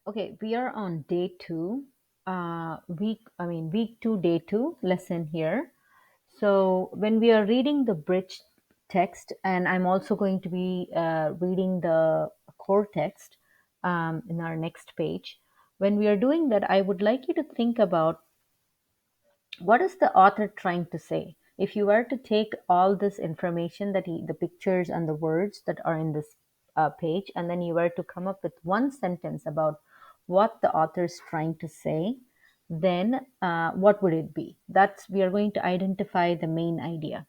Okay, we are on day two, week two, day two lesson here. So, when we are reading the bridge text, and I'm also going to be reading the core text in our next page. When we are doing that, I would like you to think about what is the author trying to say. If you were to take all this information the pictures and the words that are in this page, and then you were to come up with one sentence about what the author is trying to say, then what would it be? That's We are going to identify the main idea.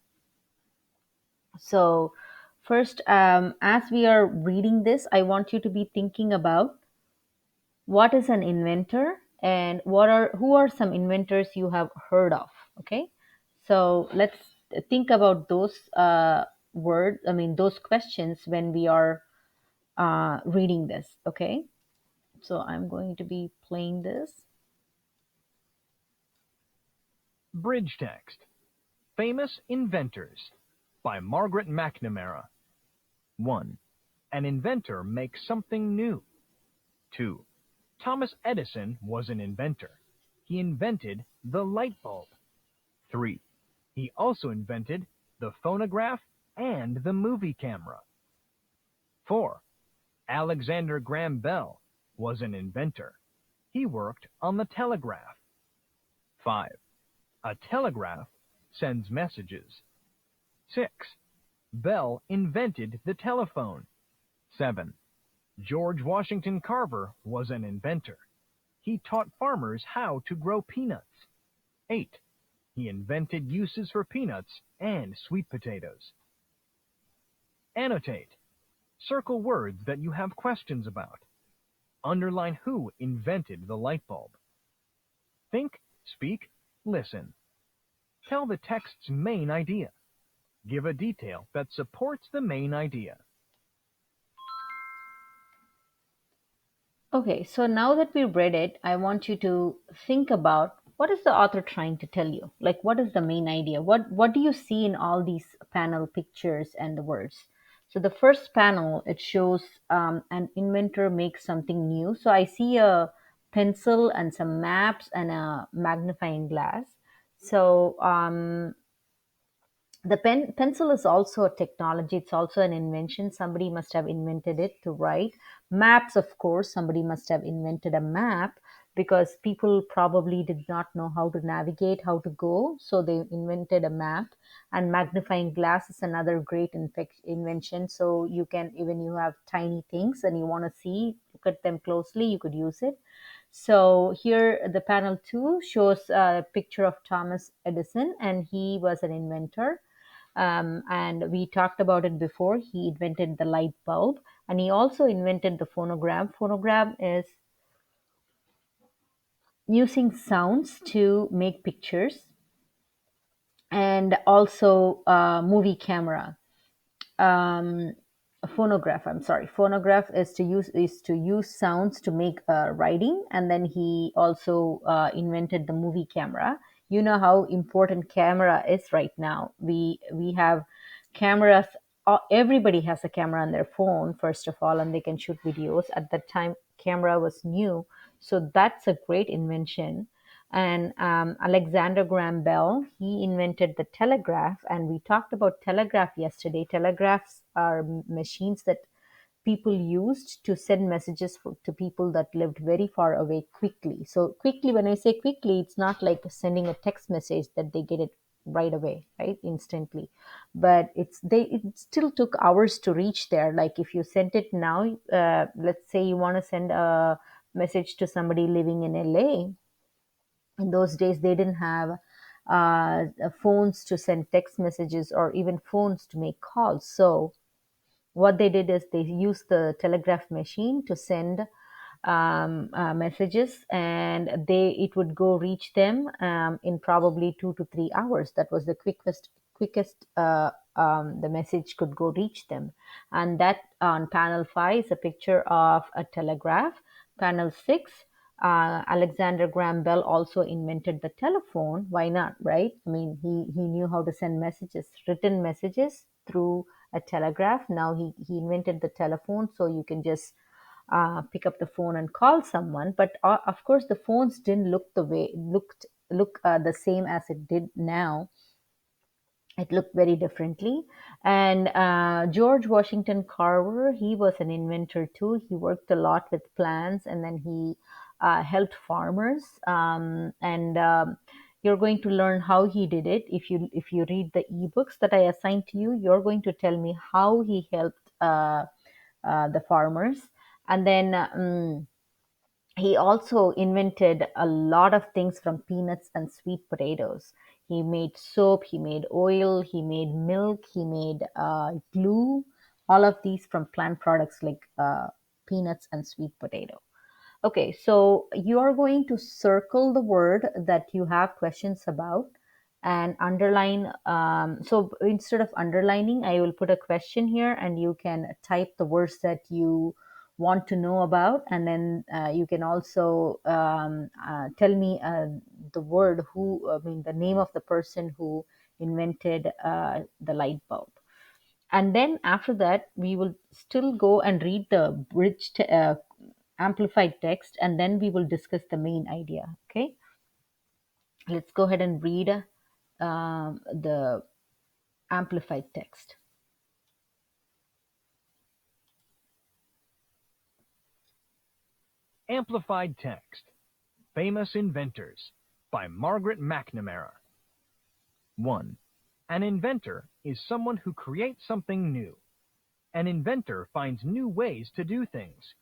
So first, as we are reading this, I want you to be thinking about what is an inventor and what are who are some inventors you have heard of. Okay, so let's think about those words, those questions when we are reading this. Okay, so I'm going to be playing this. Bridge text. Famous Inventors by Margaret McNamara. 1. An inventor makes something new. 2. Thomas Edison was an inventor. He invented the light bulb. 3. He also invented the phonograph and the movie camera. 4. Alexander Graham Bell was an inventor. He worked on the telegraph. 5. A telegraph sends messages. 6. Bell invented the telephone. 7. George Washington Carver was an inventor. He taught farmers how to grow peanuts. 8. He invented uses for peanuts and sweet potatoes. Annotate. Circle words that you have questions about. Underline who invented the light bulb. Think, speak, listen. Tell the text's main idea. Give a detail that supports the main idea. Okay, so now that we read it, I want you to think about what is the author trying to tell you? Like, what is the main idea? What do you see in all these panel pictures and the words? So the first panel, it shows an inventor makes something new. So I see a pencil and some maps and a magnifying glass. So the pencil is also a technology. It's also an invention. Somebody must have invented it to write. Maps, of course, somebody must have invented a map because people probably did not know how to navigate, how to go, so they invented a map. And magnifying glass is another great invention. So you can, even you have tiny things and you want to see, look at them closely, you could use it. So here the panel 2 shows a picture of Thomas Edison, and he was an inventor. And we talked about it before. He invented the light bulb, and he also invented the phonograph. Phonograph is using sounds to make pictures, and also movie camera. um, Phonograph, I'm sorry, phonograph is to use sounds to make writing. And then he also invented the movie camera. You know how important camera is right now. We have cameras. Everybody has a camera on their phone, first of all, and they can shoot videos. At that time, camera was new, so that's a great invention. And Alexander Graham Bell, he invented the telegraph. And we talked about telegraph yesterday. Telegraphs are machines that people used to send messages to people that lived very far away quickly. So quickly, when I say quickly, it's not like sending a text message that they get it right away, right, instantly. But it still took hours to reach there. Like if you sent it now, let's say you want to send a message to somebody living in LA. In those days they didn't have phones to send text messages or even phones to make calls. So what they did is they used the telegraph machine to send messages, and they it would go reach them in probably 2 to 3 hours. That was the quickest the message could go reach them. And that on panel 5 is a picture of a telegraph. Panel 6, Alexander Graham Bell also invented the telephone. Why not, right? I mean, he knew how to send messages, written messages, through a telegraph. Now he invented the telephone, so you can just pick up the phone and call someone. But of course, the phones didn't look the same as it did now. It looked very differently. And George Washington Carver, he was an inventor too. He worked a lot with plants, and then he helped farmers. And you're going to learn how he did it. If you read the ebooks that I assigned to you, you're going to tell me how he helped the farmers. And then he also invented a lot of things from peanuts and sweet potatoes. He made soap, he made oil, he made milk, he made glue, all of these from plant products like peanuts and sweet potato. Okay, so you are going to circle the word that you have questions about and underline. So instead of underlining, I will put a question here and you can type the words that you want to know about. And then you can also tell me the word who, I mean, the name of the person who invented the light bulb. And then after that we will still go and read the amplified text, and then we will discuss the main idea. Okay, let's go ahead and read the amplified text. Amplified Text Famous Inventors by Margaret McNamara. 1. An inventor is someone who creates something new. An inventor finds new ways to do things.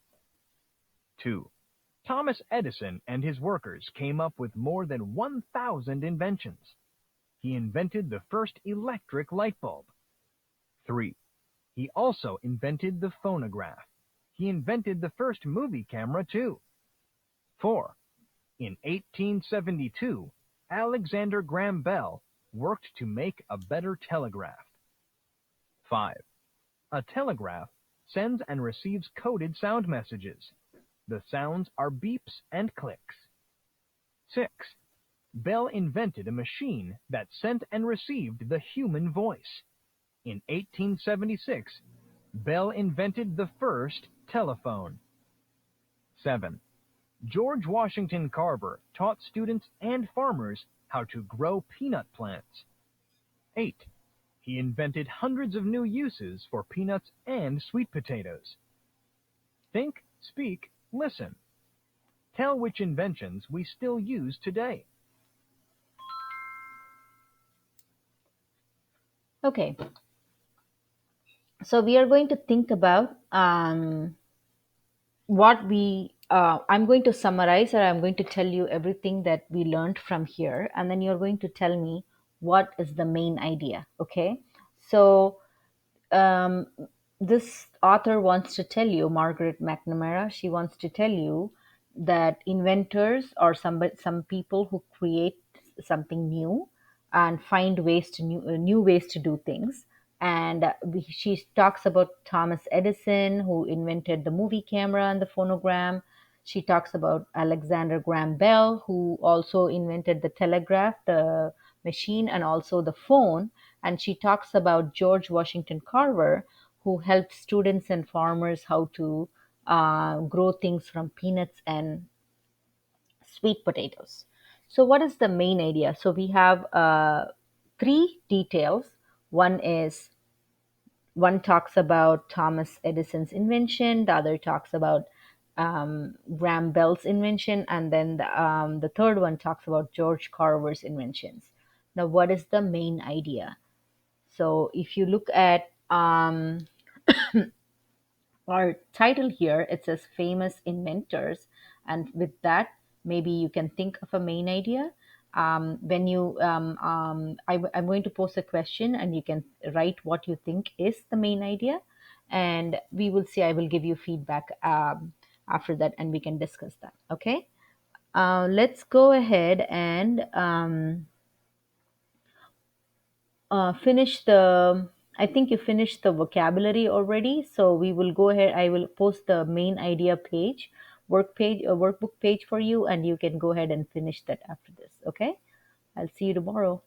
2. Thomas Edison and his workers came up with more than 1,000 inventions. He invented the first electric light bulb. 3. He also invented the phonograph. He invented the first movie camera, too. 4. In 1872, Alexander Graham Bell worked to make a better telegraph. 5. A telegraph sends and receives coded sound messages. The sounds are beeps and clicks. 6. Bell invented a machine that sent and received the human voice. In 1876, Bell invented the first telephone. 7. George Washington Carver taught students and farmers how to grow peanut plants. 8. He invented hundreds of new uses for peanuts and sweet potatoes. Think, speak, listen. Tell which inventions we still use today. Okay, so we are going to think about what we I'm going to summarize, or I'm going to tell you everything that we learned from here, and then you're going to tell me what is the main idea. Okay, so um, this author wants to tell you, Margaret McNamara, she wants to tell you that inventors are some people who create something new and find new ways to do things. And she talks about Thomas Edison, who invented the movie camera and the phonogram. She talks about Alexander Graham Bell, who also invented the telegraph, the machine, and also the phone. And she talks about George Washington Carver, who helped students and farmers how to grow things from peanuts and sweet potatoes. So, what is the main idea? So, we have three details. One is one talks about Thomas Edison's invention, the other talks about Graham Bell's invention, and then the third one talks about George Carver's inventions. Now, what is the main idea? So, if you look at our title here, it says famous inventors, and with that maybe you can think of a main idea. When you I'm going to pose a question and you can write what you think is the main idea, and we will see, I will give you feedback after that, and we can discuss that. Okay, let's go ahead and finish the I think you finished the vocabulary already, so we will go ahead. I will post the main idea page, workbook page for you, and you can go ahead and finish that after this. Okay, I'll see you tomorrow.